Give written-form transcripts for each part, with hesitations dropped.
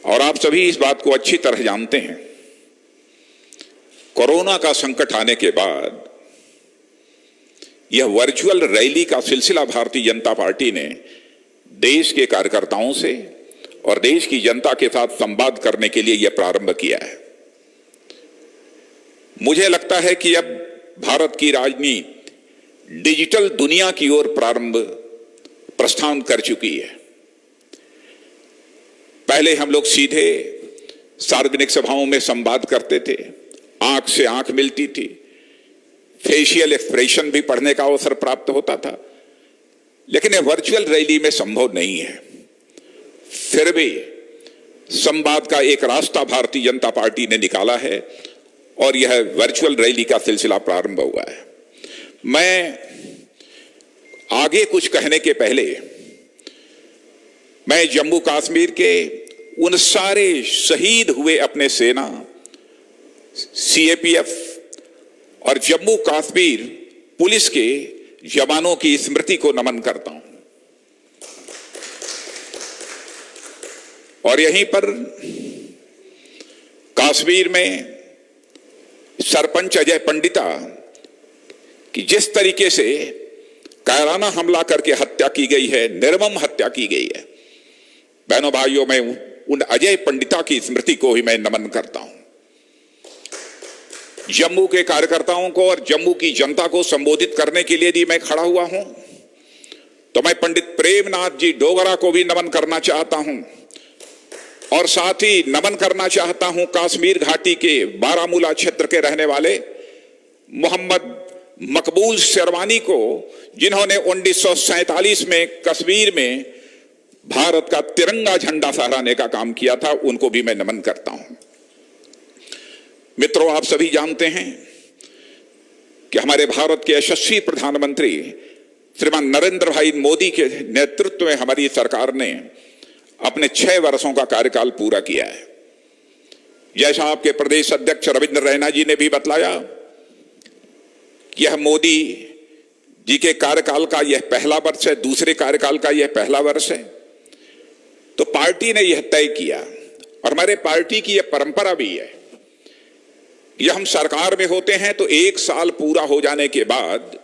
और आप सभी इस बात को अच्छी तरह जानते हैं, कोरोना का संकट आने के बाद यह वर्चुअल रैली का सिलसिला भारतीय जनता पार्टी ने देश के कार्यकर्ताओं से और देश की जनता के साथ संवाद करने के लिए यह प्रारंभ किया है। मुझे लगता है कि अब भारत की राजनीति डिजिटल दुनिया की ओर प्रस्थान कर चुकी है। पहले हम लोग सीधे सार्वजनिक सभाओं में संवाद करते थे, आंख से आंख मिलती थी, फेशियल एक्सप्रेशन भी पढ़ने का अवसर प्राप्त होता था, लेकिन यह वर्चुअल रैली में संभव नहीं है। फिर भी संवाद का एक रास्ता भारतीय जनता पार्टी ने निकाला है और यह वर्चुअल रैली का सिलसिला प्रारंभ हुआ है। मैं आगे कुछ कहने के पहले मैं जम्मू कश्मीर के उन सारे शहीद हुए अपने सेना, सीएपीएफ और जम्मू कश्मीर पुलिस के जवानों की स्मृति को नमन करता हूं। और यहीं पर कश्मीर में सरपंच अजय पंडिता की जिस तरीके से कायराना हमला करके हत्या की गई है, निर्मम हत्या की गई है, बहनों भाइयों, मैं उन अजय पंडिता की स्मृति को ही मैं नमन करता हूं। जम्मू के कार्यकर्ताओं को और जम्मू की जनता को संबोधित करने के लिए यदि मैं खड़ा हुआ हूं तो मैं पंडित प्रेमनाथ जी डोगरा को भी नमन करना चाहता हूं और साथ ही नमन करना चाहता हूं कश्मीर घाटी के बारामूला क्षेत्र के रहने वाले मोहम्मद मकबूल शेरवानी को, जिन्होंने 1947 में कश्मीर में भारत का तिरंगा झंडा फहराने का काम किया था। उनको भी मैं नमन करता हूं। मित्रों, आप सभी जानते हैं कि हमारे भारत के यशस्वी प्रधानमंत्री श्रीमान नरेंद्र भाई मोदी के नेतृत्व में हमारी सरकार ने अपने 6 वर्षों का कार्यकाल पूरा किया है। जैसा आपके प्रदेश अध्यक्ष रविंद्र रैना जी ने भी बतलाया, यह मोदी जी के कार्यकाल का यह पहला वर्ष है, दूसरे कार्यकाल का यह पहला वर्ष है। तो पार्टी ने यह तय किया और हमारे पार्टी की यह परंपरा भी है, यह हम सरकार में होते हैं तो 1 साल पूरा हो जाने के बाद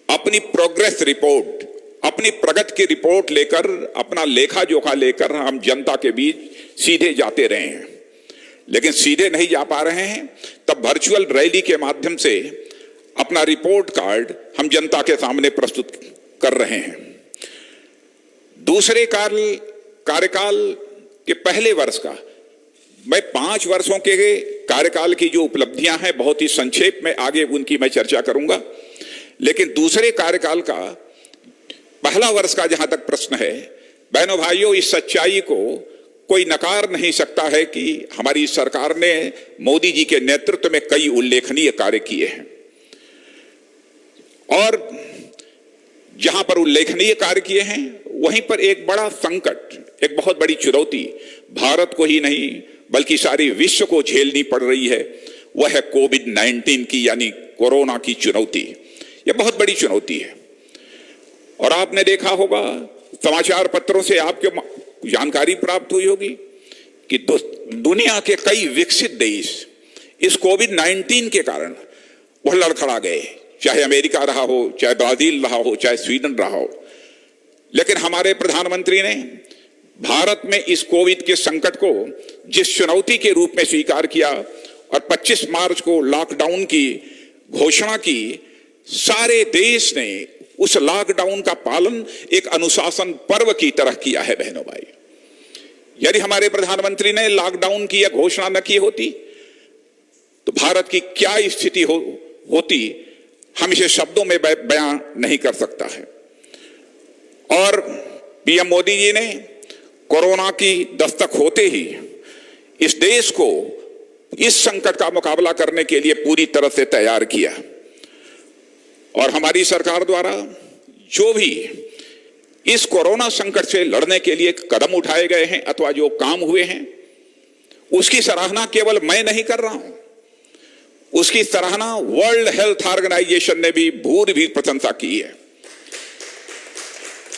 अपनी प्रोग्रेस रिपोर्ट, अपनी प्रगति की रिपोर्ट लेकर, अपना लेखा जोखा लेकर हम जनता के बीच सीधे जाते रहे हैं। लेकिन सीधे नहीं जा पा रहे हैं, तब वर्चुअल रैली के माध्यम से अपना रिपोर्ट कार्ड हम जनता के सामने प्रस्तुत कर रहे हैं। दूसरे कार्यकाल के पहले वर्ष का मैं 5 वर्षों के कार्यकाल की जो उपलब्धियां हैं बहुत ही संक्षेप में आगे उनकी मैं चर्चा करूंगा। लेकिन दूसरे कार्यकाल का पहला वर्ष का जहां तक प्रश्न है, बहनों भाइयों, इस सच्चाई को कोई नकार नहीं सकता है कि हमारी सरकार ने मोदी जी के नेतृत्व में कई उल्लेखनीय कार्य किए हैं और जहां पर उल्लेखनीय कार्य किए हैं वहीं पर एक बड़ा संकट, एक बहुत बड़ी चुनौती भारत को ही नहीं बल्कि सारी विश्व को झेलनी पड़ रही है। वह है कोविड-19 की, यानी कोरोना की चुनौती। यह बहुत बड़ी चुनौती है और आपने देखा होगा, समाचार पत्रों से आपको जानकारी प्राप्त हुई होगी कि दुनिया के कई विकसित देश इस कोविड-19 के कारण वह लड़खड़ा गए, चाहे अमेरिका रहा हो, चाहे ब्राजील रहा हो, चाहे स्वीडन रहा हो। लेकिन हमारे प्रधानमंत्री ने भारत में इस कोविड के संकट को जिस चुनौती के रूप में स्वीकार किया और 25 मार्च को लॉकडाउन की घोषणा की, सारे देश ने उस लॉकडाउन का पालन एक अनुशासन पर्व की तरह किया है। बहनों भाई, यदि हमारे प्रधानमंत्री ने लॉकडाउन की यह घोषणा न की होती तो भारत की क्या स्थिति होती, हम इसे शब्दों में बयां नहीं कर सकता है। और पीएम मोदी जी ने कोरोना की दस्तक होते ही इस देश को इस संकट का मुकाबला करने के लिए पूरी तरह से तैयार किया और हमारी सरकार द्वारा जो भी इस कोरोना संकट से लड़ने के लिए कदम उठाए गए हैं अथवा जो काम हुए हैं, उसकी सराहना केवल मैं नहीं कर रहा हूं, उसकी सराहना वर्ल्ड हेल्थ ऑर्गेनाइजेशन ने भी भूरि प्रशंसा की है।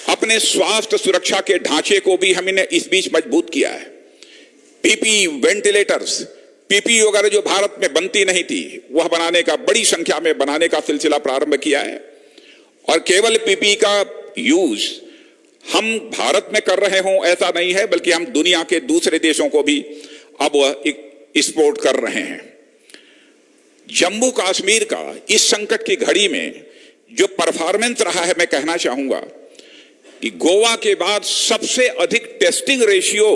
अपने स्वास्थ्य सुरक्षा के ढांचे को भी हमने इस बीच मजबूत किया है। पीपी वेंटिलेटर्स, पीपी वगैरह जो भारत में बनती नहीं थी, वह बनाने का, बड़ी संख्या में बनाने का सिलसिला प्रारंभ किया है। और केवल पीपी का यूज हम भारत में कर रहे हों ऐसा नहीं है, बल्कि हम दुनिया के दूसरे देशों को भी अब एक्सपोर्ट कर रहे हैं। जम्मू कश्मीर का इस संकट की घड़ी में जो परफॉर्मेंस रहा है, मैं कहना चाहूंगा कि गोवा के बाद सबसे अधिक टेस्टिंग रेशियो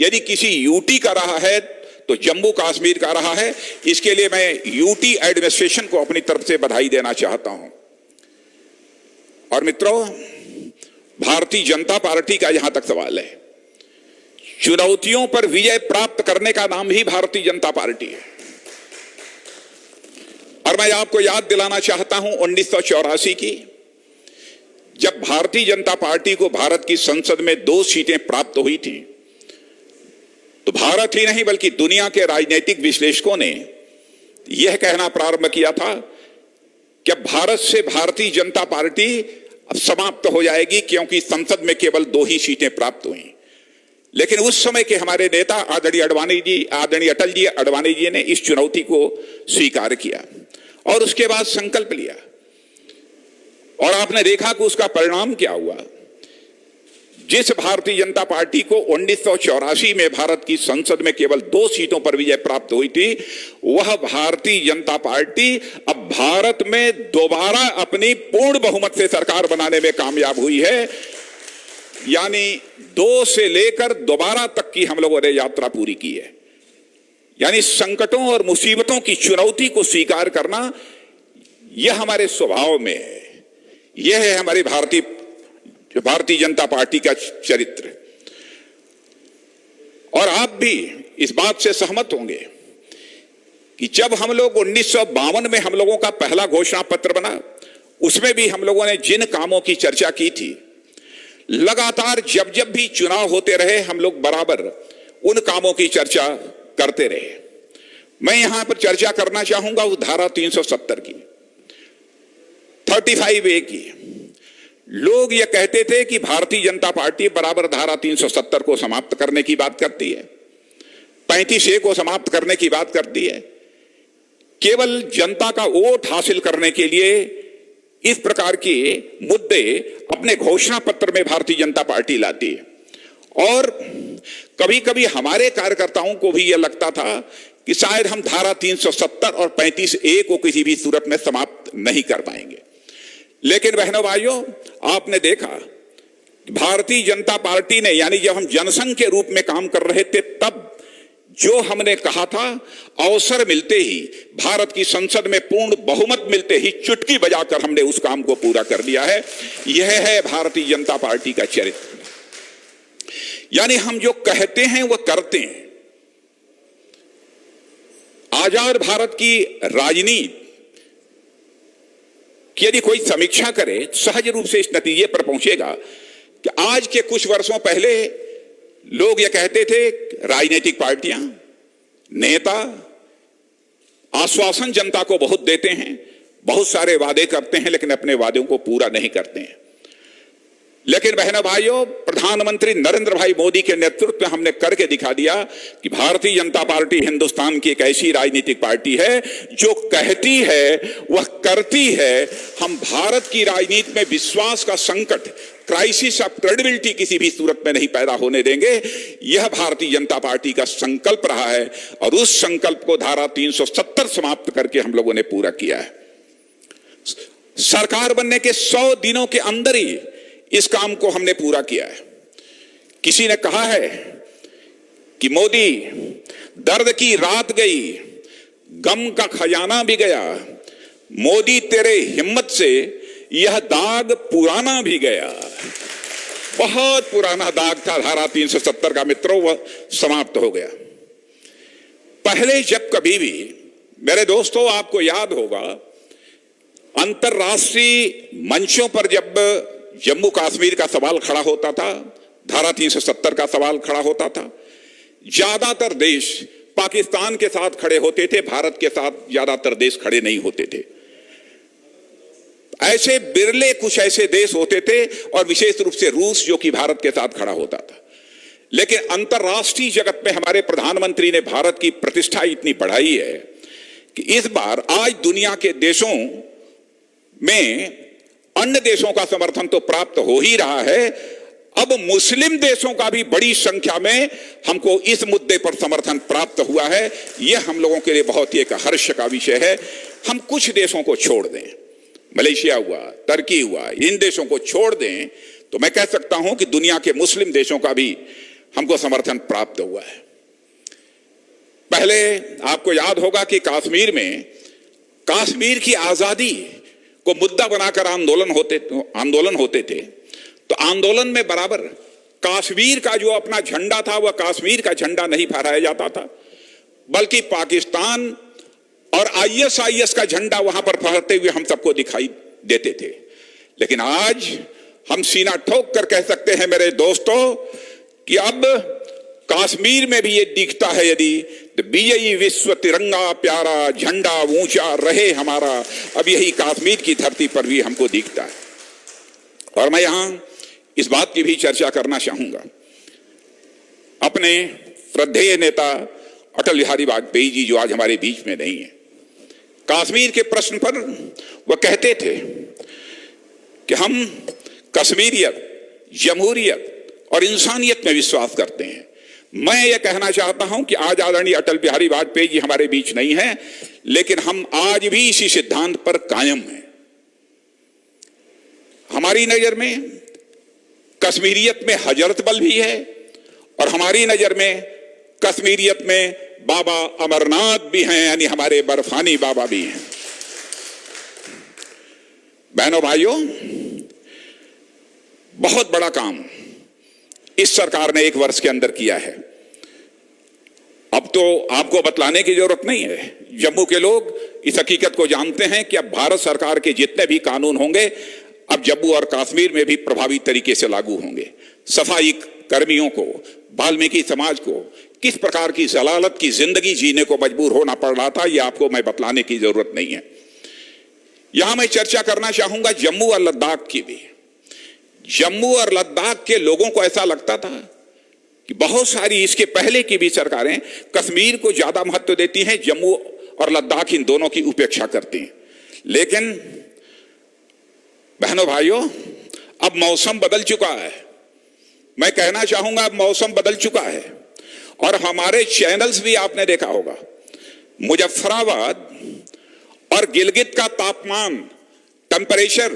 यदि किसी यूटी का रहा है तो जम्मू कश्मीर का रहा है। इसके लिए मैं यूटी एडमिनिस्ट्रेशन को अपनी तरफ से बधाई देना चाहता हूं। और मित्रों, भारतीय जनता पार्टी का यहां तक सवाल है, चुनौतियों पर विजय प्राप्त करने का नाम ही भारतीय जनता पार्टी है। और मैं आपको याद दिलाना चाहता हूं 1984 की, जब भारतीय जनता पार्टी को भारत की संसद में 2 सीटें प्राप्त हुई थी, तो भारत ही नहीं बल्कि दुनिया के राजनीतिक विश्लेषकों ने यह कहना प्रारंभ किया था कि अब भारत से भारतीय जनता पार्टी अब समाप्त हो जाएगी, क्योंकि संसद में केवल 2 ही सीटें प्राप्त हुई। लेकिन उस समय के हमारे नेता आदरणीय अटल जी अडवाणी जी ने इस चुनौती को स्वीकार किया और उसके बाद संकल्प लिया। और आपने देखा कि उसका परिणाम क्या हुआ। जिस भारतीय जनता पार्टी को 1984 में भारत की संसद में केवल 2 सीटों पर विजय प्राप्त हुई थी, वह भारतीय जनता पार्टी अब भारत में दोबारा अपनी पूर्ण बहुमत से सरकार बनाने में कामयाब हुई है। यानी 2 से लेकर दोबारा तक की हम लोगों ने यात्रा पूरी की है। यानी संकटों और मुसीबतों की चुनौती को स्वीकार करना, यह हमारे स्वभाव में है। यह है हमारी भारतीय जनता पार्टी का चरित्र। और आप भी इस बात से सहमत होंगे कि जब हम लोग 1952 में हम लोगों का पहला घोषणा पत्र बना, उसमें भी हम लोगों ने जिन कामों की चर्चा की थी, लगातार जब जब भी चुनाव होते रहे हम लोग बराबर उन कामों की चर्चा करते रहे। मैं यहां पर चर्चा करना चाहूंगा उस धारा 370 की, 35A की। लोग यह कहते थे कि भारतीय जनता पार्टी बराबर धारा 370 को समाप्त करने की बात करती है, 35A को समाप्त करने की बात करती है, केवल जनता का वोट हासिल करने के लिए इस प्रकार के मुद्दे अपने घोषणा पत्र में भारतीय जनता पार्टी लाती है। और कभी कभी हमारे कार्यकर्ताओं को भी यह लगता था कि शायद हम धारा 370 और 35A को किसी भी सूरत में समाप्त नहीं कर पाएंगे। लेकिन बहनों भाइयों, आपने देखा भारतीय जनता पार्टी ने, यानी जब हम जनसंघ के रूप में काम कर रहे थे, तब जो हमने कहा था, अवसर मिलते ही, भारत की संसद में पूर्ण बहुमत मिलते ही चुटकी बजाकर हमने उस काम को पूरा कर दिया है। यह है भारतीय जनता पार्टी का चरित्र। यानी हम जो कहते हैं वह करते हैं। आजाद भारत की राजनीति कि यदि कोई समीक्षा करे, सहज रूप से इस नतीजे पर पहुंचेगा कि आज के कुछ वर्षों पहले लोग यह कहते थे, राजनीतिक पार्टियां, नेता आश्वासन जनता को बहुत देते हैं, बहुत सारे वादे करते हैं, लेकिन अपने वादों को पूरा नहीं करते हैं। लेकिन बहनों भाइयों, प्रधानमंत्री नरेंद्र भाई मोदी के नेतृत्व में हमने करके दिखा दिया कि भारतीय जनता पार्टी हिंदुस्तान की एक ऐसी राजनीतिक पार्टी है जो कहती है वह करती है। हम भारत की राजनीति में विश्वास का संकट, क्राइसिस ऑफ क्रेडिबिलिटी किसी भी सूरत में नहीं पैदा होने देंगे। यह भारतीय जनता पार्टी का संकल्प रहा है और उस संकल्प को धारा 370 समाप्त करके हम लोगों ने पूरा किया है। सरकार बनने के 100 दिनों के अंदर ही इस काम को हमने पूरा किया है। किसी ने कहा है कि मोदी, दर्द की रात गई, गम का खजाना भी गया, मोदी तेरे हिम्मत से यह दाग पुराना भी गया। बहुत पुराना दाग था धारा 370 का मित्रों, वह समाप्त हो गया। पहले जब कभी भी, मेरे दोस्तों, आपको याद होगा, अंतरराष्ट्रीय मंचों पर जब जम्मू कश्मीर का सवाल खड़ा होता था, धारा 370 का सवाल खड़ा होता था, ज्यादातर देश पाकिस्तान के साथ खड़े होते थे, भारत के साथ ज्यादातर देश खड़े नहीं होते थे। ऐसे बिरले कुछ ऐसे देश होते थे, और विशेष रूप से रूस, जो कि भारत के साथ खड़ा होता था। लेकिन अंतर्राष्ट्रीय जगत में हमारे प्रधानमंत्री ने भारत की प्रतिष्ठा इतनी बढ़ाई है कि इस बार आज दुनिया के देशों में अन्य देशों का समर्थन तो प्राप्त हो ही रहा है, अब मुस्लिम देशों का भी बड़ी संख्या में हमको इस मुद्दे पर समर्थन प्राप्त हुआ है। यह हम लोगों के लिए बहुत ही एक हर्ष का विषय है। हम कुछ देशों को छोड़ दें, मलेशिया हुआ, तुर्की हुआ, इन देशों को छोड़ दें तो मैं कह सकता हूं कि दुनिया के मुस्लिम देशों का भी हमको समर्थन प्राप्त हुआ है। पहले आपको याद होगा कि कश्मीर में कश्मीर की आजादी को मुद्दा बनाकर आंदोलन होते थे, तो आंदोलन में बराबर कश्मीर का जो अपना झंडा था वह कश्मीर का झंडा नहीं फहराया जाता था, बल्कि पाकिस्तान और आईएसआईएस का झंडा वहां पर फहरते हुए हम सबको दिखाई देते थे। लेकिन आज हम सीना ठोक कर कह सकते हैं मेरे दोस्तों कि अब कश्मीर में भी ये दिखता है, यदि विजयी विश्व तिरंगा प्यारा झंडा ऊंचा रहे हमारा, अब यही कश्मीर की धरती पर भी हमको दिखता है। और मैं यहां इस बात की भी चर्चा करना चाहूंगा, अपने श्रद्धेय नेता अटल बिहारी वाजपेयी जी जो आज हमारे बीच में नहीं है, कश्मीर के प्रश्न पर वह कहते थे कि हम कश्मीरियत, जमहूरियत और इंसानियत में विश्वास करते हैं। मैं यह कहना चाहता हूं कि आज आदरणीय अटल बिहारी वाजपेयी जी हमारे बीच नहीं है, लेकिन हम आज भी इसी सिद्धांत पर कायम हैं। हमारी नजर में कश्मीरियत में हजरत बल भी है और हमारी नजर में कश्मीरियत में बाबा अमरनाथ भी हैं, यानी हमारे बर्फानी बाबा भी हैं। बहनों भाइयों, बहुत बड़ा काम इस सरकार ने 1 वर्ष के अंदर किया है। अब तो आपको बतलाने की जरूरत नहीं है, जम्मू के लोग इस हकीकत को जानते हैं कि अब भारत सरकार के जितने भी कानून होंगे अब जम्मू और कश्मीर में भी प्रभावी तरीके से लागू होंगे। सफाई कर्मियों को, वाल्मीकि समाज को किस प्रकार की जलालत की जिंदगी जीने को मजबूर होना पड़ रहा था, यह आपको मैं बतलाने की जरूरत नहीं है। यहां मैं चर्चा करना चाहूंगा जम्मू और लद्दाख की भी। जम्मू और लद्दाख के लोगों को ऐसा लगता था कि बहुत सारी इसके पहले की भी सरकारें कश्मीर को ज्यादा महत्व देती हैं, जम्मू और लद्दाख इन दोनों की उपेक्षा करती हैं। लेकिन बहनों भाइयों, अब मौसम बदल चुका है। मैं कहना चाहूंगा अब मौसम बदल चुका है और हमारे चैनल्स भी आपने देखा होगा, मुजफ्फराबाद और गिलगित का तापमान, टेम्परेचर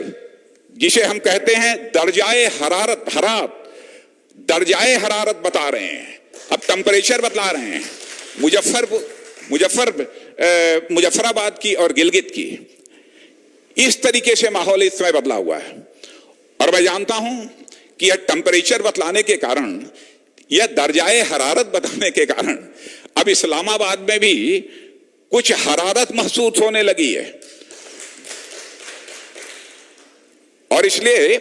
जिसे हम कहते हैं दर्जाए हरारत बता रहे हैं, अब टेम्परेचर बतला रहे हैं। मुजफ्फराबाद की और गिलगित की इस तरीके से माहौल इस समय बदला हुआ है। और मैं जानता हूं कि यह टेम्परेचर बतलाने के कारण, यह दर्जाए हरारत बताने के कारण अब इस्लामाबाद में भी कुछ हरारत महसूस होने लगी है और इसलिए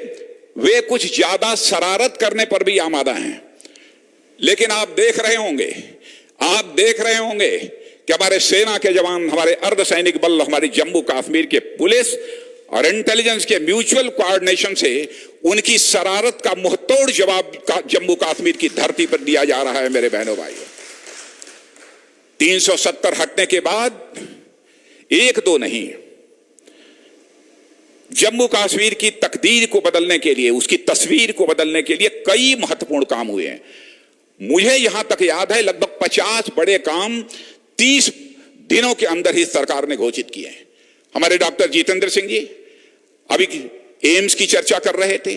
वे कुछ ज्यादा शरारत करने पर भी आमादा हैं। लेकिन आप देख रहे होंगे कि हमारे सेना के जवान, हमारे अर्धसैनिक बल, हमारे जम्मू कश्मीर के पुलिस और इंटेलिजेंस के म्यूचुअल कोऑर्डिनेशन से उनकी शरारत का मुंहतोड़ जवाब जम्मू कश्मीर की धरती पर दिया जा रहा है। मेरे बहनों भाइयों, 370 हटने के बाद 1-2 नहीं, जम्मू कश्मीर की तकदीर को बदलने के लिए, उसकी तस्वीर को बदलने के लिए कई महत्वपूर्ण काम हुए हैं। मुझे यहां तक याद है लगभग 50 बड़े काम 30 दिनों के अंदर ही सरकार ने घोषित किए हैं। हमारे डॉक्टर जितेंद्र सिंह जी अभी एम्स की चर्चा कर रहे थे,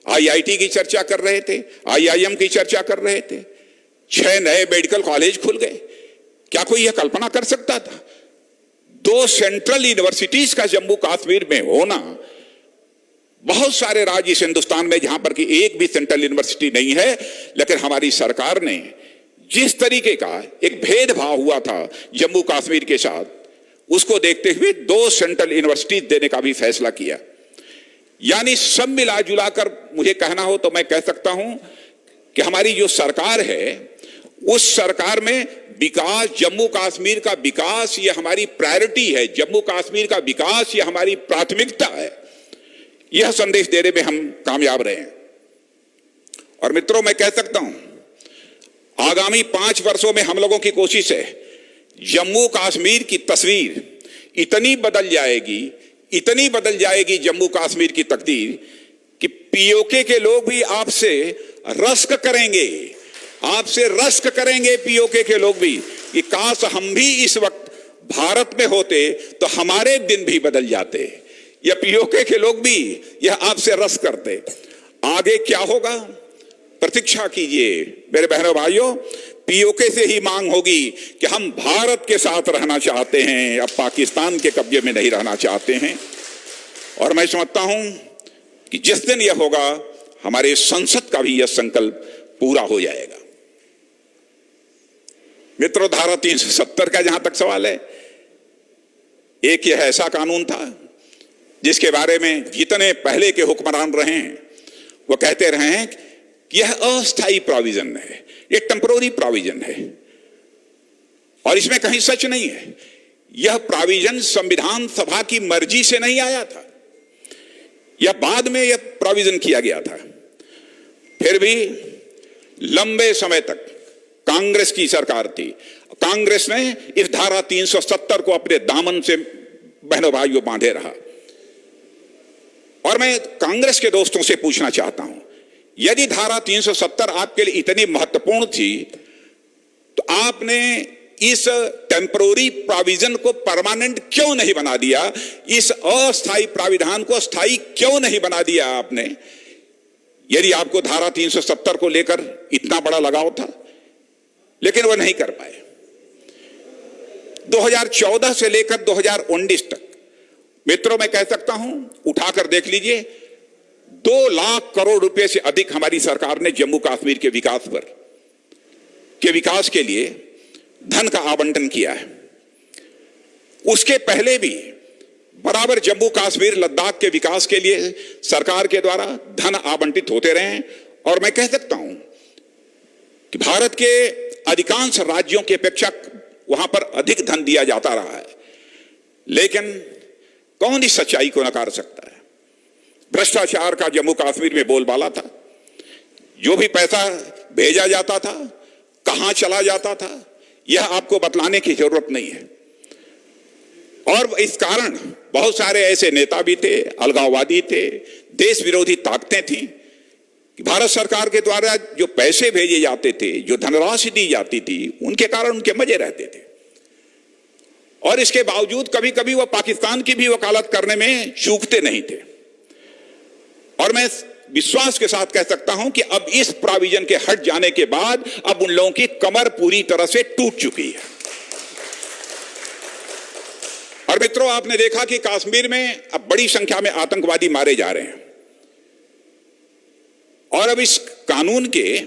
आईआईटी की चर्चा कर रहे थे, आईआईएम की चर्चा कर रहे थे, 6 नए मेडिकल कॉलेज खुल गए। क्या कोई यह कल्पना कर सकता था? 2 सेंट्रल यूनिवर्सिटीज का जम्मू कश्मीर में होना। बहुत सारे राज्य इस हिंदुस्तान में जहां पर कि एक भी सेंट्रल यूनिवर्सिटी नहीं है, लेकिन हमारी सरकार ने जिस तरीके का एक भेदभाव हुआ था जम्मू कश्मीर के साथ, उसको देखते हुए 2 सेंट्रल यूनिवर्सिटीज देने का भी फैसला किया। यानी सब मिला जुलाकर मुझे कहना हो तो मैं कह सकता हूं कि हमारी जो सरकार है, उस सरकार में विकास, जम्मू कश्मीर का विकास ये हमारी प्रायोरिटी है, जम्मू कश्मीर का विकास ये हमारी प्राथमिकता है। यह संदेश देने में हम कामयाब रहे हैं। और मित्रों, मैं कह सकता हूं आगामी 5 वर्षों में हम लोगों की कोशिश है जम्मू कश्मीर की तस्वीर इतनी बदल जाएगी जम्मू कश्मीर की तकदीर कि पीओके के लोग भी आपसे रश्क करेंगे पीओके के लोग भी कि काश हम भी इस वक्त भारत में होते तो हमारे दिन भी बदल जाते, या पीओके के लोग भी यह आपसे रश्क करते। आगे क्या होगा प्रतीक्षा कीजिए मेरे बहनों भाइयों। पीओके से ही मांग होगी कि हम भारत के साथ रहना चाहते हैं, अब पाकिस्तान के कब्जे में नहीं रहना चाहते हैं। और मैं समझता हूं कि जिस दिन यह होगा हमारे संसद का भी यह संकल्प पूरा हो जाएगा। मित्रों, धारा 370 का जहां तक सवाल है, एक यह ऐसा कानून था जिसके बारे में जितने पहले के हुक्मरान रहे हैं वो कहते रहे हैं कि यह अस्थायी प्रोविजन है, ये टेम्पोररी प्रोविजन है, और इसमें कहीं सच नहीं है। यह प्रोविजन संविधान सभा की मर्जी से नहीं आया था, यह बाद में यह प्रोविजन किया गया था। फिर भी लंबे समय तक कांग्रेस की सरकार थी, कांग्रेस ने इस धारा 370 को अपने दामन से बहनों भाइयों बांधे रहा। और मैं कांग्रेस के दोस्तों से पूछना चाहता हूं, यदि धारा 370 आपके लिए इतनी महत्वपूर्ण थी तो आपने इस टेम्पोररी प्रोविजन को परमानेंट क्यों नहीं बना दिया, इस अस्थायी प्राविधान को स्थायी क्यों नहीं बना दिया आपने, यदि आपको धारा 370 को लेकर इतना बड़ा लगाव था। लेकिन वह नहीं कर पाए। 2014 से लेकर 2019 तक मित्रों मैं कह सकता हूं, उठाकर देख लीजिए, 2 लाख करोड़ रुपए से अधिक हमारी सरकार ने जम्मू कश्मीर के विकास के लिए धन का आवंटन किया है। उसके पहले भी बराबर जम्मू कश्मीर लद्दाख के विकास के लिए सरकार के द्वारा धन आवंटित होते रहे हैं। और मैं कह सकता हूं कि भारत के अधिकांश राज्यों की अपेक्षा वहां पर अधिक धन दिया जाता रहा है। लेकिन कौन इस सच्चाई को नकार सकता है? भ्रष्टाचार का जम्मू कश्मीर में बोलबाला था। जो भी पैसा भेजा जाता था कहां चला जाता था यह आपको बतलाने की जरूरत नहीं है। और इस कारण बहुत सारे ऐसे नेता भी थे, अलगाववादी थे, देश विरोधी ताकतें थी कि भारत सरकार के द्वारा जो पैसे भेजे जाते थे, जो धनराशि दी जाती थी, उनके कारण उनके मजे रहते थे। और इसके बावजूद कभी कभी वह पाकिस्तान की भी वकालत करने में चूकते नहीं थे। और मैं विश्वास के साथ कह सकता हूं कि अब इस प्रोविजन के हट जाने के बाद अब उन लोगों की कमर पूरी तरह से टूट चुकी है। और मित्रों, आपने देखा कि कश्मीर में अब बड़ी संख्या में आतंकवादी मारे जा रहे हैं। और अब इस कानून के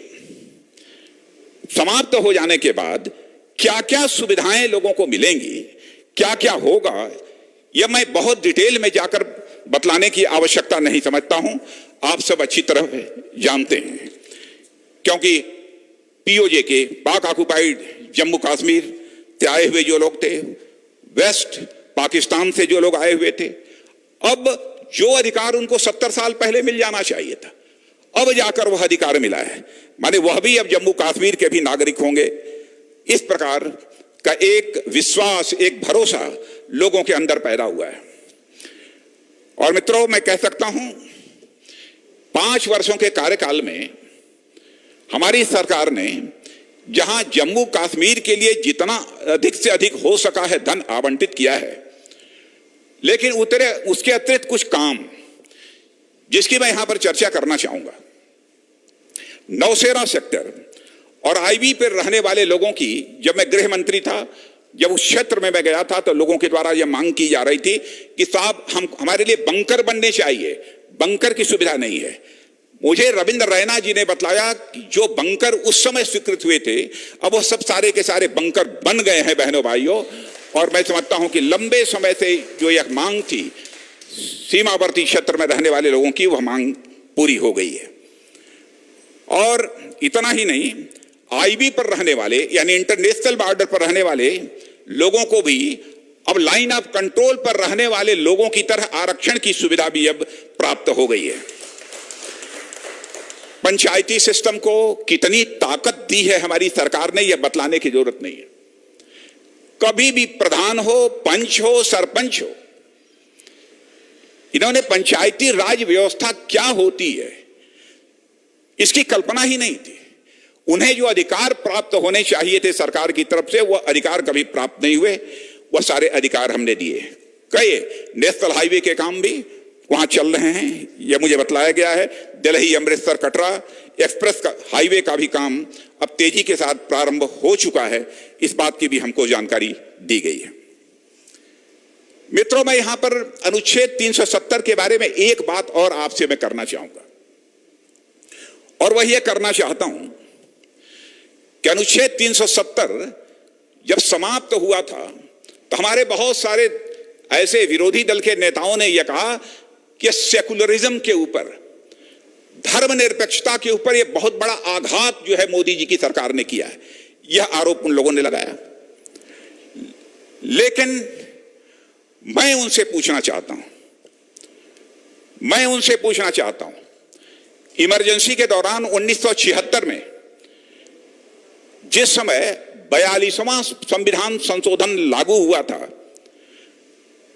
समाप्त हो जाने के बाद क्या क्या सुविधाएं लोगों को मिलेंगी, क्या क्या होगा, यह मैं बहुत डिटेल में जाकर बतलाने की आवश्यकता नहीं समझता हूं। आप सब अच्छी तरह जानते हैं, क्योंकि पीओजे के पाक ऑक्युपाइड जम्मू कश्मीर से आए हुए जो लोग थे, वेस्ट पाकिस्तान से जो लोग आए हुए थे, अब जो अधिकार उनको 70 साल पहले मिल जाना चाहिए था, अब जाकर वह अधिकार मिला है। माने वह भी अब जम्मू कश्मीर के भी नागरिक होंगे। इस प्रकार का एक विश्वास, एक भरोसा लोगों के अंदर पैदा हुआ है। और मित्रों, मैं कह सकता हूं 5 वर्षों के कार्यकाल में हमारी सरकार ने जहां जम्मू कश्मीर के लिए जितना अधिक से अधिक हो सका है धन आवंटित किया है, लेकिन उसके अतिरिक्त कुछ काम जिसकी मैं यहां पर चर्चा करना चाहूंगा। नौशेरा सेक्टर और आईबी पर रहने वाले लोगों की, जब मैं गृह मंत्री था, जब उस क्षेत्र में मैं गया था तो लोगों के द्वारा यह मांग की जा रही थी कि साहब हमारे लिए बंकर बनने चाहिए, बंकर की सुविधा नहीं है। मुझे रविंद्र रैना जी ने बतलाया कि जो बंकर उस समय स्वीकृत हुए थे अब वो सब सारे के सारे बंकर बन गए हैं बहनों भाइयों। और मैं समझता हूं कि लंबे समय से जो यह मांग थी सीमावर्ती क्षेत्र में रहने वाले लोगों की, वह मांग पूरी हो गई है। और इतना ही नहीं, आईबी पर रहने वाले यानी इंटरनेशनल बॉर्डर पर रहने वाले लोगों को भी अब लाइन ऑफ कंट्रोल पर रहने वाले लोगों की तरह आरक्षण की सुविधा भी अब प्राप्त हो गई है। पंचायती सिस्टम को कितनी ताकत दी है हमारी सरकार ने, यह बतलाने की जरूरत नहीं है। कभी भी प्रधान हो, पंच हो, सरपंच हो, इन्होंने पंचायती राज व्यवस्था क्या होती है इसकी कल्पना ही नहीं थी। उन्हें जो अधिकार प्राप्त होने चाहिए थे सरकार की तरफ से, वह अधिकार कभी प्राप्त नहीं हुए। वह सारे अधिकार हमने दिए। कई नेशनल हाईवे के काम भी वहां चल रहे हैं, यह मुझे बतलाया गया है। दिल्ली अमृतसर कटरा एक्सप्रेस का हाईवे का भी काम अब तेजी के साथ प्रारंभ हो चुका है, इस बात की भी हमको जानकारी दी गई है। मित्रों, मैं यहां पर अनुच्छेद 370 के बारे में एक बात और आपसे मैं करना चाहूंगा, और वह यह करना चाहता हूं कि अनुच्छेद 370 जब समाप्त हुआ था तो हमारे बहुत सारे ऐसे विरोधी दल के नेताओं ने यह कहा कि सेकुलरिज्म के ऊपर, धर्मनिरपेक्षता के ऊपर यह बहुत बड़ा आघात जो है मोदी जी की सरकार ने किया है, यह आरोप उन लोगों ने लगाया। लेकिन मैं उनसे पूछना चाहता हूं, इमरजेंसी के दौरान 1976 में जिस समय 42वां संविधान संशोधन लागू हुआ था,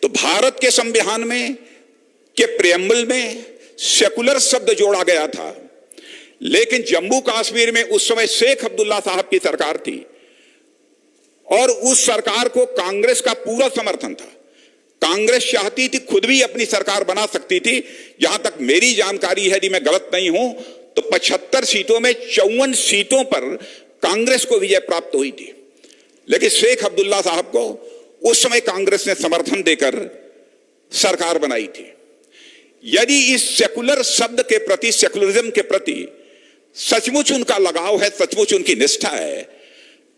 तो भारत के संविधान में के प्रियम्बल में सेकुलर शब्द जोड़ा गया था। लेकिन जम्मू कश्मीर में उस समय शेख अब्दुल्ला साहब की सरकार थी और उस सरकार को कांग्रेस का पूरा समर्थन था। कांग्रेस चाहती थी खुद भी अपनी सरकार बना सकती थी। यहां तक मेरी जानकारी है, यदि मैं गलत नहीं हूं, तो 75 सीटों में 54 सीटों पर कांग्रेस को विजय प्राप्त हुई थी। लेकिन शेख अब्दुल्ला साहब को उस समय कांग्रेस ने समर्थन देकर सरकार बनाई थी। यदि इस सेकुलर शब्द के प्रति, सेकुलरिज्म के प्रति सचमुच उनका लगाव है, सचमुच उनकी निष्ठा है,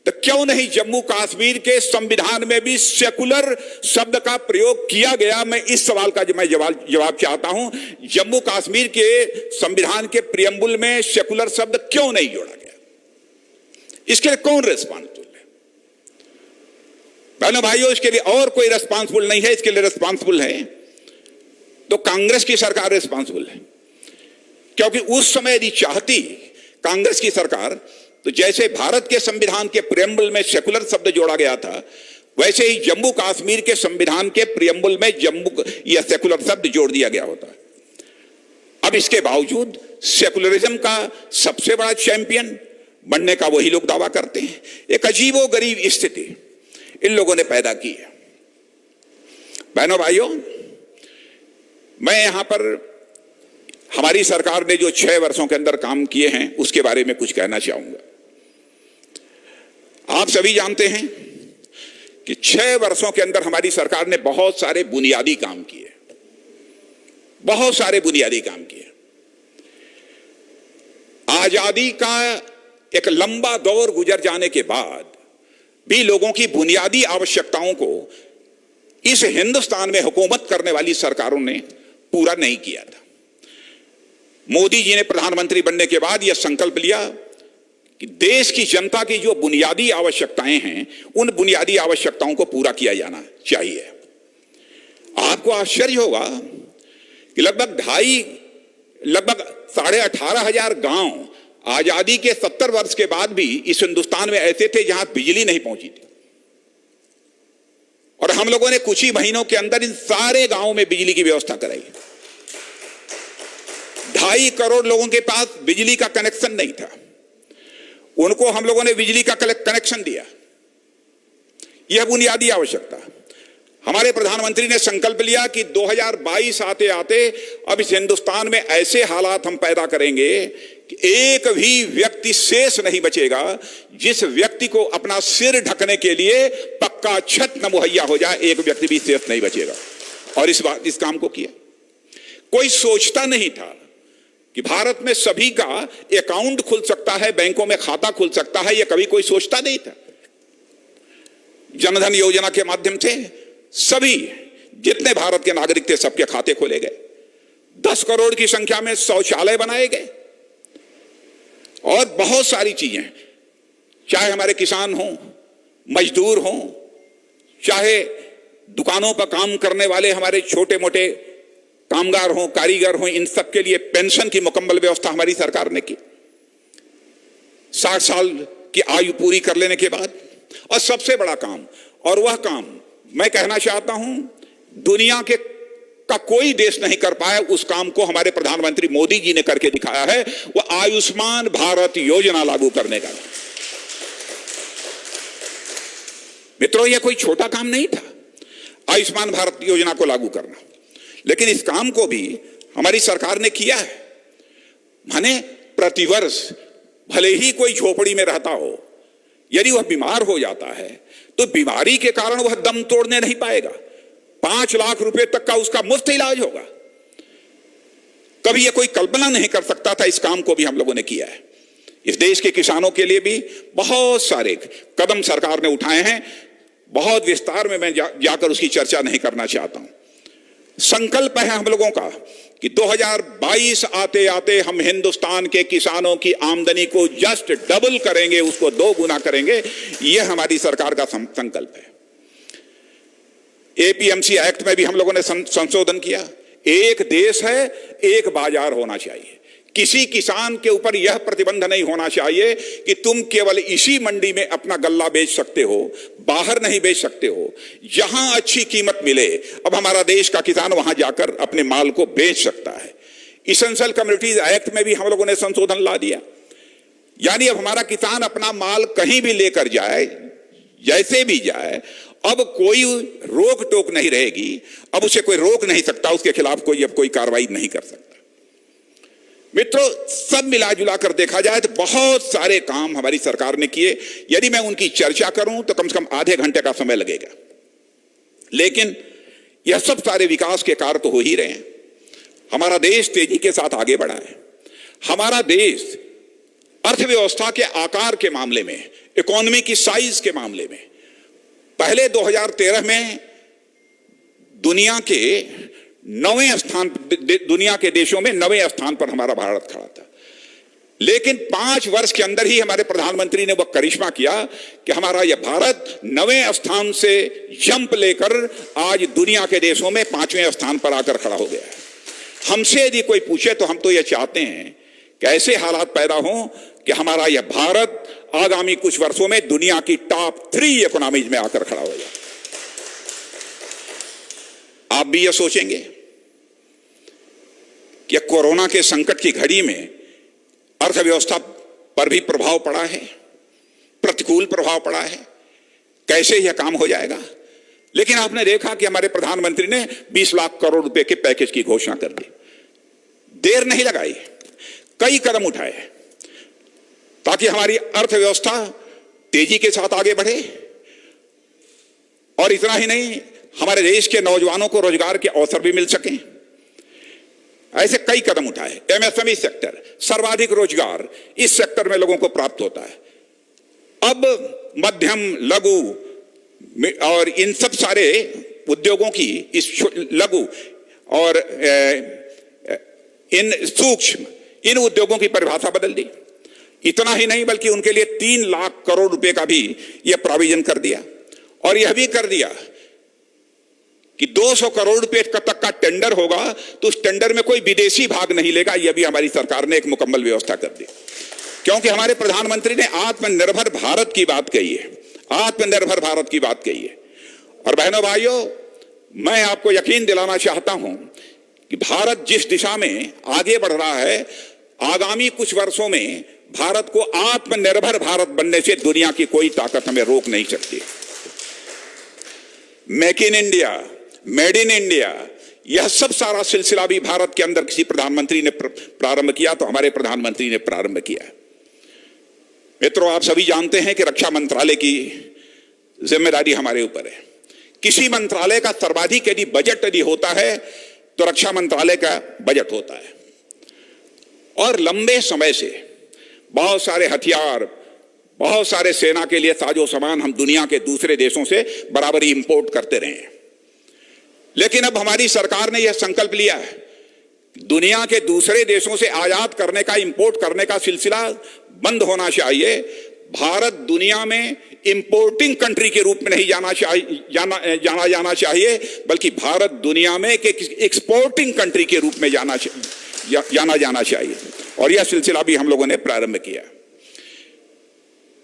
तो क्यों नहीं जम्मू कश्मीर के संविधान में भी सेकुलर शब्द का प्रयोग किया गया? मैं इस सवाल का मैं जवाब चाहता हूं। जम्मू कश्मीर के संविधान के प्रियम्बल में सेकुलर शब्द क्यों नहीं जोड़ा गया? इसके लिए कौन रिस्पांसिबल है? बहनों भाइयों, इसके लिए और कोई रिस्पांसिबल नहीं है। इसके लिए रिस्पांसिबल है तो कांग्रेस की सरकार रिस्पांसिबल है, क्योंकि उस समय यदि चाहती कांग्रेस की सरकार, तो जैसे भारत के संविधान के प्रियम्बल में सेकुलर शब्द जोड़ा गया था, वैसे ही जम्मू कश्मीर के संविधान के प्रियम्बल में जम्मू या सेकुलर शब्द जोड़ दिया गया होता। अब इसके बावजूद सेकुलरिज्म का सबसे बड़ा चैंपियन बनने का वही लोग दावा करते हैं। एक अजीबोगरीब स्थिति इन लोगों ने पैदा की है। बहनों भाइयों, मैं यहां पर हमारी सरकार ने जो 6 वर्षों के अंदर काम किए हैं उसके बारे में कुछ कहना चाहूंगा। आप सभी जानते हैं कि 6 वर्षों के अंदर हमारी सरकार ने बहुत सारे बुनियादी काम किए, बहुत सारे बुनियादी काम किए। आजादी का एक लंबा दौर गुजर जाने के बाद भी लोगों की बुनियादी आवश्यकताओं को इस हिंदुस्तान में हुकूमत करने वाली सरकारों ने पूरा नहीं किया था। मोदी जी ने प्रधानमंत्री बनने के बाद यह संकल्प लिया कि देश की जनता की जो बुनियादी आवश्यकताएं हैं, उन बुनियादी आवश्यकताओं को पूरा किया जाना चाहिए। आपको आश्चर्य होगा कि लगभग 18,500 गांव आजादी के 70 वर्ष के बाद भी इस हिंदुस्तान में ऐसे थे जहां बिजली नहीं पहुंची थी, और हम लोगों ने कुछ ही महीनों के अंदर इन सारे गांवों में बिजली की व्यवस्था कराई। 2.5 करोड़ लोगों के पास बिजली का कनेक्शन नहीं था, उनको हम लोगों ने बिजली का कनेक्शन दिया। यह बुनियादी आवश्यकता। हमारे प्रधानमंत्री ने संकल्प लिया कि 2022 आते आते अब इस हिंदुस्तान में ऐसे हालात हम पैदा करेंगे कि एक भी व्यक्ति शेष नहीं बचेगा जिस व्यक्ति को अपना सिर ढकने के लिए पक्का छत न मुहैया हो जाए, एक व्यक्ति भी शेष नहीं बचेगा। और इस काम को किया। कोई सोचता नहीं था कि भारत में सभी का अकाउंट खुल सकता है, बैंकों में खाता खुल सकता है, यह कभी कोई सोचता नहीं था। जनधन योजना के माध्यम से सभी जितने भारत के नागरिक थे सबके खाते खोले गए। 10 करोड़ की संख्या में शौचालय बनाए गए और बहुत सारी चीजें, चाहे हमारे किसान हों, मजदूर हों, चाहे दुकानों पर काम करने वाले हमारे छोटे मोटे कामगार हों, कारीगर हों, इन सब के लिए पेंशन की मुकम्मल व्यवस्था हमारी सरकार ने की 60 साल की आयु पूरी कर लेने के बाद। और सबसे बड़ा काम, और वह काम मैं कहना चाहता हूं दुनिया के का कोई देश नहीं कर पाया, उस काम को हमारे प्रधानमंत्री मोदी जी ने करके दिखाया है, वह आयुष्मान भारत योजना लागू करने का। मित्रों, यह कोई छोटा काम नहीं था आयुष्मान भारत योजना को लागू करना, लेकिन इस काम को भी हमारी सरकार ने किया है। माने प्रतिवर्ष भले ही कोई झोपड़ी में रहता हो, यदि वह बीमार हो जाता है तो बीमारी के कारण वह दम तोड़ने नहीं पाएगा, 5 लाख रुपए तक का उसका मुफ्त इलाज होगा। कभी यह कोई कल्पना नहीं कर सकता था, इस काम को भी हम लोगों ने किया है। इस देश के किसानों के लिए भी बहुत सारे कदम सरकार ने उठाए हैं, बहुत विस्तार में मैं जाकर उसकी चर्चा नहीं करना चाहता हूं। संकल्प है हम लोगों का कि 2022 आते आते हम हिंदुस्तान के किसानों की आमदनी को जस्ट डबल करेंगे, उसको 2 गुना करेंगे। यह हमारी सरकार का संकल्प है। एपीएमसी एक्ट में भी हम लोगों ने संशोधन किया। एक देश है, एक बाजार होना चाहिए। किसी किसान के ऊपर यह प्रतिबंध नहीं होना चाहिए कि तुम केवल इसी मंडी में अपना गल्ला बेच सकते हो, बाहर नहीं बेच सकते हो। जहां अच्छी कीमत मिले, अब हमारा देश का किसान वहां जाकर अपने माल को बेच सकता है। इसेंशियल कम्युनिटीज एक्ट में भी हम लोगों ने संशोधन ला दिया, यानी अब हमारा किसान अपना माल कहीं भी लेकर जाए, जैसे भी जाए, अब कोई रोक टोक नहीं रहेगी। अब उसे कोई रोक नहीं सकता, उसके खिलाफ कोई अब कोई कार्रवाई नहीं कर सकता। मित्रों, सब मिला जुला कर देखा जाए तो बहुत सारे काम हमारी सरकार ने किए। यदि मैं उनकी चर्चा करूं तो कम से कम आधे घंटे का समय लगेगा, लेकिन यह सब सारे विकास के कार्य तो हो ही रहे हैं। हमारा देश तेजी के साथ आगे बढ़ा है। हमारा देश अर्थव्यवस्था के आकार के मामले में, इकोनॉमी की साइज के मामले में पहले 2013 में दुनिया के 9वें स्थान, दुनिया के देशों में 9वें स्थान पर हमारा भारत खड़ा था। लेकिन 5 वर्ष के अंदर ही हमारे प्रधानमंत्री ने वह करिश्मा किया कि हमारा यह भारत 9वें स्थान से जंप लेकर आज दुनिया के देशों में 5वें स्थान पर आकर खड़ा हो गया है। हमसे यदि कोई पूछे तो हम तो यह चाहते हैं कि ऐसे हालात पैदा हों कि हमारा यह भारत आगामी कुछ वर्षों में दुनिया की टॉप 3 इकोनॉमीज में आकर खड़ा हो जाए। आप भी यह सोचेंगे कि कोरोना के संकट की घड़ी में अर्थव्यवस्था पर भी प्रभाव पड़ा है, प्रतिकूल प्रभाव पड़ा है, कैसे यह काम हो जाएगा। लेकिन आपने देखा कि हमारे प्रधानमंत्री ने 20 लाख करोड़ रुपए के पैकेज की घोषणा कर दी। देर नहीं लगाई, कई कदम उठाए ताकि हमारी अर्थव्यवस्था तेजी के साथ आगे बढ़े। और इतना ही नहीं, हमारे देश के नौजवानों को रोजगार के अवसर भी मिल सके, ऐसे कई कदम उठाए। एमएसएमई सेक्टर, सर्वाधिक रोजगार इस सेक्टर में लोगों को प्राप्त होता है। अब मध्यम, लघु और इन सब सारे उद्योगों की, इस लघु और इन सूक्ष्म, इन उद्योगों की परिभाषा बदल दी। इतना ही नहीं, बल्कि उनके लिए 3 लाख करोड़ रुपए का भी यह प्रोविजन कर दिया। और यह भी कर दिया कि 200 करोड़ रुपए तक का टेंडर होगा तो उस टेंडर में कोई विदेशी भाग नहीं लेगा। यह भी हमारी सरकार ने एक मुकम्मल व्यवस्था कर दी, क्योंकि हमारे प्रधानमंत्री ने आत्मनिर्भर भारत की बात कही है, आत्मनिर्भर भारत की बात कही है। और बहनों भाइयों, मैं आपको यकीन दिलाना चाहता हूं कि भारत जिस दिशा में आगे बढ़ रहा है, आगामी कुछ वर्षों में भारत को आत्मनिर्भर भारत बनने से दुनिया की कोई ताकत हमें रोक नहीं सकती। Make in India, made in India, यह सब सारा सिलसिला भी भारत के अंदर किसी प्रधानमंत्री ने प्रारंभ किया तो हमारे प्रधानमंत्री ने प्रारंभ किया। मित्रों, आप सभी जानते हैं कि रक्षा मंत्रालय की जिम्मेदारी हमारे ऊपर है। किसी मंत्रालय का सर्वाधिक यदि बजट यदि होता है तो रक्षा मंत्रालय का बजट होता है। और लंबे समय से बहुत सारे हथियार, बहुत सारे सेना के लिए साजो सामान हम दुनिया के दूसरे देशों से बराबर ही इंपोर्ट करते रहे हैं। लेकिन अब हमारी सरकार ने यह संकल्प लिया है, दुनिया के दूसरे देशों से आयात करने का, इंपोर्ट करने का सिलसिला बंद होना चाहिए। भारत दुनिया में इंपोर्टिंग कंट्री के रूप में नहीं जाना जाना चाहिए, बल्कि भारत दुनिया में एक एक्सपोर्टिंग कंट्री के रूप में जाना जाना चाहिए। और यह सिलसिला भी हम लोगों ने प्रारंभ किया।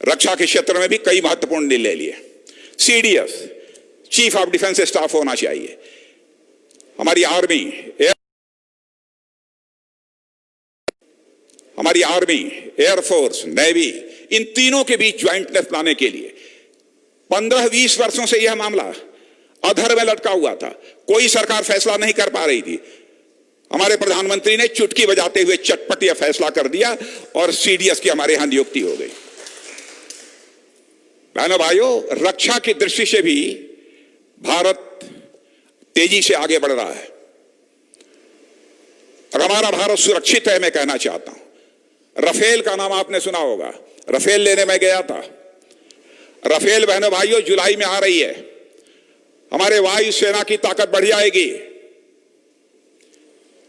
रक्षा के क्षेत्र में भी कई महत्वपूर्ण निर्णय लिए। CDS, chief of defence staff होना चाहिए। हमारी आर्मी, एयरफोर्स, नेवी, इन तीनों के बीच ज्वाइंटनेस लाने के लिए 15-20 वर्षों से यह मामला अधर में लटका हुआ था। कोई सरकार फैसला नहीं कर पा रही थी। हमारे प्रधानमंत्री ने चुटकी बजाते हुए चटपट यह फैसला कर दिया और CDS की हमारे यहां नियुक्ति हो गई। बहनों भाइयों, रक्षा की दृष्टि से भी भारत तेजी से आगे बढ़ रहा है। और हमारा भारत सुरक्षित है, मैं कहना चाहता हूं। राफेल का नाम आपने सुना होगा। राफेल लेने में गया था। राफेल बहनों भाइयों जुलाई में आ रही है। हमारे वायु सेना की ताकत बढ़ जाएगी।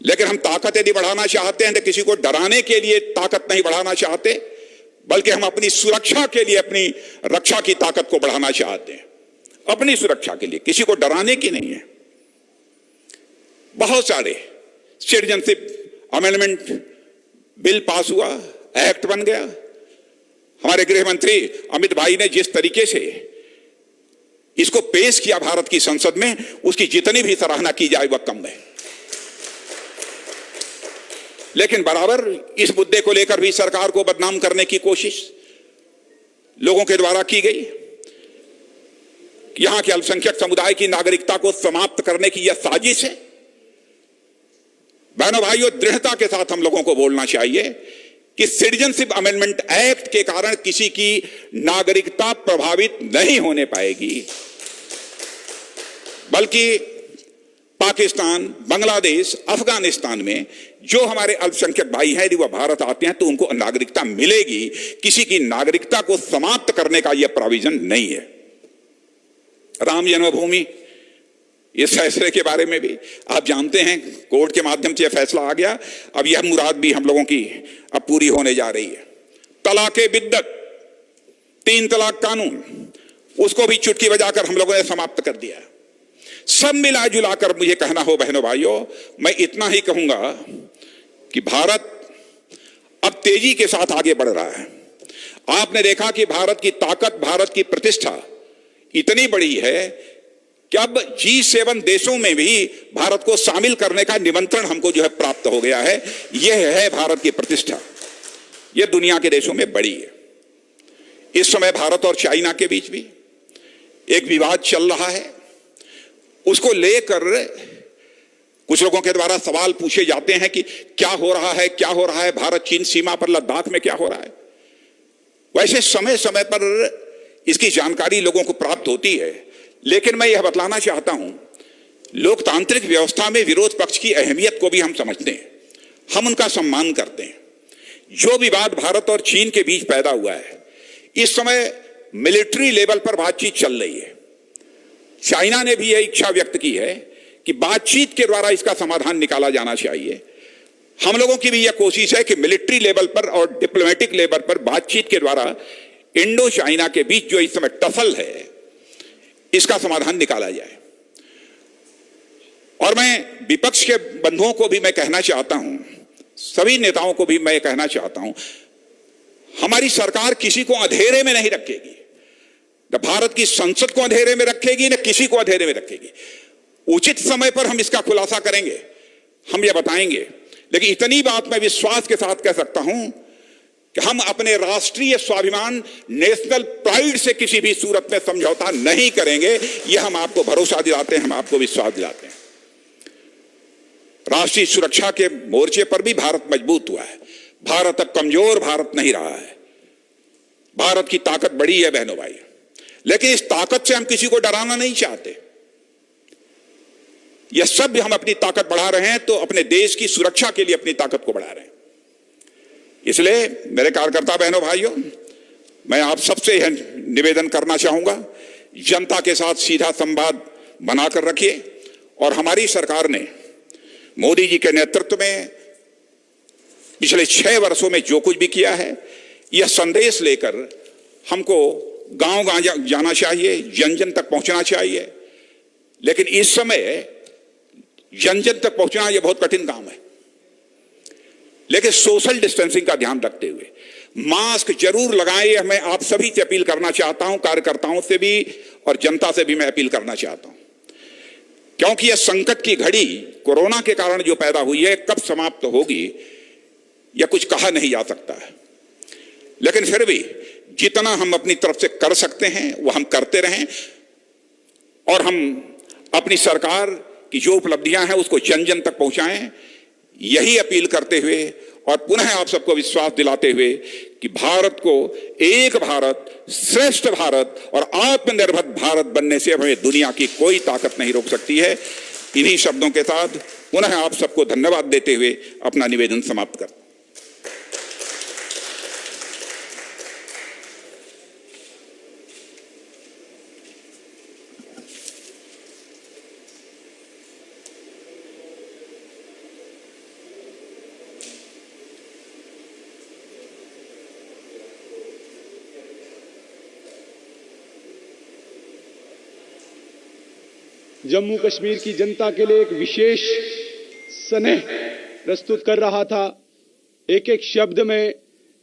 लेकिन हम ताकत यदि बढ़ाना चाहते हैं तो किसी को डराने के लिए ताकत नहीं बढ़ाना चाहते, बल्कि हम अपनी सुरक्षा के लिए अपनी रक्षा की ताकत को बढ़ाना चाहते हैं। अपनी सुरक्षा के लिए, किसी को डराने की नहीं है। बहुत सारे सिटीजनशिप अमेंडमेंट बिल पास हुआ, एक्ट बन गया। हमारे गृह मंत्री अमित भाई ने जिस तरीके से इसको पेश किया भारत की संसद में, उसकी जितनी भी सराहना की जाए वह कम है। लेकिन बराबर इस मुद्दे को लेकर भी सरकार को बदनाम करने की कोशिश लोगों के द्वारा की गई। यहां के अल्पसंख्यक समुदाय की नागरिकता को समाप्त करने की यह साजिश है। बहनों भाइयों, दृढ़ता के साथ हम लोगों को बोलना चाहिए कि सिटीजनशिप अमेंडमेंट एक्ट के कारण किसी की नागरिकता प्रभावित नहीं होने पाएगी, बल्कि पाकिस्तान, बांग्लादेश, अफगानिस्तान में जो हमारे अल्पसंख्यक भाई हैं यदि वह भारत आते हैं तो उनको नागरिकता मिलेगी। किसी की नागरिकता को समाप्त करने का यह प्रोविजन नहीं है। राम जन्मभूमि, इस फैसले के बारे में भी आप जानते हैं, कोर्ट के माध्यम से यह फैसला आ गया। अब यह मुराद भी हम लोगों की अब पूरी होने जा रही है। तलाके बिद्दत, 3 तलाक कानून, उसको भी चुटकी बजाकर हम लोगों ने समाप्त कर दिया। सब मिला जुलाकर मुझे कहना हो बहनों भाइयों, मैं इतना ही कहूंगा कि भारत अब तेजी के साथ आगे बढ़ रहा है। आपने देखा कि भारत की ताकत, भारत की प्रतिष्ठा इतनी बड़ी है कि अब G7 देशों में भी भारत को शामिल करने का निमंत्रण हमको जो है प्राप्त हो गया है। यह है भारत की प्रतिष्ठा। यह दुनिया के देशों में बड़ी है। इस समय भारत और चाइना के बीच भी एक विवाद चल रहा है। उसको लेकर कुछ लोगों के द्वारा सवाल पूछे जाते हैं कि क्या हो रहा है, क्या हो रहा है भारत चीन सीमा पर, लद्दाख में क्या हो रहा है। वैसे समय समय पर इसकी जानकारी लोगों को प्राप्त होती है, लेकिन मैं यह बतलाना चाहता हूं, लोकतांत्रिक व्यवस्था में विरोध पक्ष की अहमियत को भी हम समझते हैं, हम उनका सम्मान करते हैं। जो विवाद भारत और चीन के बीच पैदा हुआ है, इस समय मिलिट्री लेवल पर बातचीत चल रही है। चाइना ने भी यह इच्छा व्यक्त की है कि बातचीत के द्वारा इसका समाधान निकाला जाना चाहिए। हम लोगों की भी यह कोशिश है कि मिलिट्री लेवल पर और डिप्लोमेटिक लेवल पर बातचीत के द्वारा इंडो चाइना के बीच जो इस समय टसल है, इसका समाधान निकाला जाए। और मैं विपक्ष के बंधुओं को भी मैं कहना चाहता हूं, सभी नेताओं को भी मैं कहना चाहता हूं, हमारी सरकार किसी को अंधेरे में नहीं रखेगी। न भारत की संसद को अंधेरे में रखेगी, न किसी को अंधेरे में रखेगी। उचित समय पर हम इसका खुलासा करेंगे, हम यह बताएंगे। लेकिन इतनी बात मैं विश्वास के साथ कह सकता हूं कि हम अपने राष्ट्रीय स्वाभिमान, नेशनल प्राइड से किसी भी सूरत में समझौता नहीं करेंगे। यह हम आपको भरोसा दिलाते हैं, हम आपको विश्वास दिलाते हैं। राष्ट्रीय सुरक्षा के मोर्चे पर भी भारत मजबूत हुआ है। भारत अब कमजोर भारत नहीं रहा है। भारत की ताकत बड़ी है बहनों भाई, लेकिन इस ताकत से हम किसी को डराना नहीं चाहते। यह सब हम अपनी ताकत बढ़ा रहे हैं तो अपने देश की सुरक्षा के लिए अपनी ताकत को बढ़ा रहे हैं। इसलिए मेरे कार्यकर्ता बहनों भाइयों, मैं आप सबसे यह निवेदन करना चाहूंगा, जनता के साथ सीधा संवाद बनाकर रखिए। और हमारी सरकार ने मोदी जी के नेतृत्व में पिछले 6 वर्षों में जो कुछ भी किया है, यह संदेश लेकर हमको गांव गांव जाना चाहिए, जन जन तक पहुंचना चाहिए, लेकिन इस समय जन जन तक पहुंचना यह बहुत कठिन काम है। लेकिन सोशल डिस्टेंसिंग का ध्यान रखते हुए मास्क जरूर लगाएं। यह मैं आप सभी से अपील करना चाहता हूं, कार्यकर्ताओं से भी और जनता से भी मैं अपील करना चाहता हूं, क्योंकि यह संकट की घड़ी कोरोना के कारण जो पैदा हुई है, कब समाप्त होगी यह कुछ कहा नहीं जा सकता है। लेकिन फिर भी जितना हम अपनी तरफ से कर सकते हैं वो हम करते रहें और हम अपनी सरकार की जो उपलब्धियां हैं उसको जन जन तक पहुंचाएं, यही अपील करते हुए और पुनः आप सबको विश्वास दिलाते हुए कि भारत को एक भारत, श्रेष्ठ भारत और आत्मनिर्भर भारत बनने से हमें दुनिया की कोई ताकत नहीं रोक सकती है। इन्हीं शब्दों के साथ पुनः आप सबको धन्यवाद देते हुए अपना निवेदन समाप्त करता हूं। जम्मू कश्मीर की जनता के लिए एक विशेष स्नेह प्रस्तुत कर रहा था। एक एक शब्द में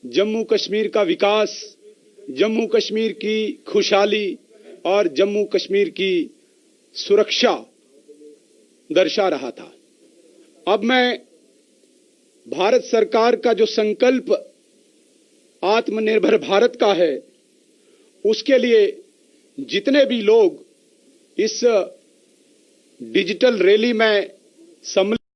जम्मू कश्मीर का विकास, जम्मू कश्मीर की खुशहाली और जम्मू कश्मीर की सुरक्षा दर्शा रहा था। अब मैं भारत सरकार का जो संकल्प आत्मनिर्भर भारत का है, उसके लिए जितने भी लोग इस डिजिटल रैली में सम्मिलित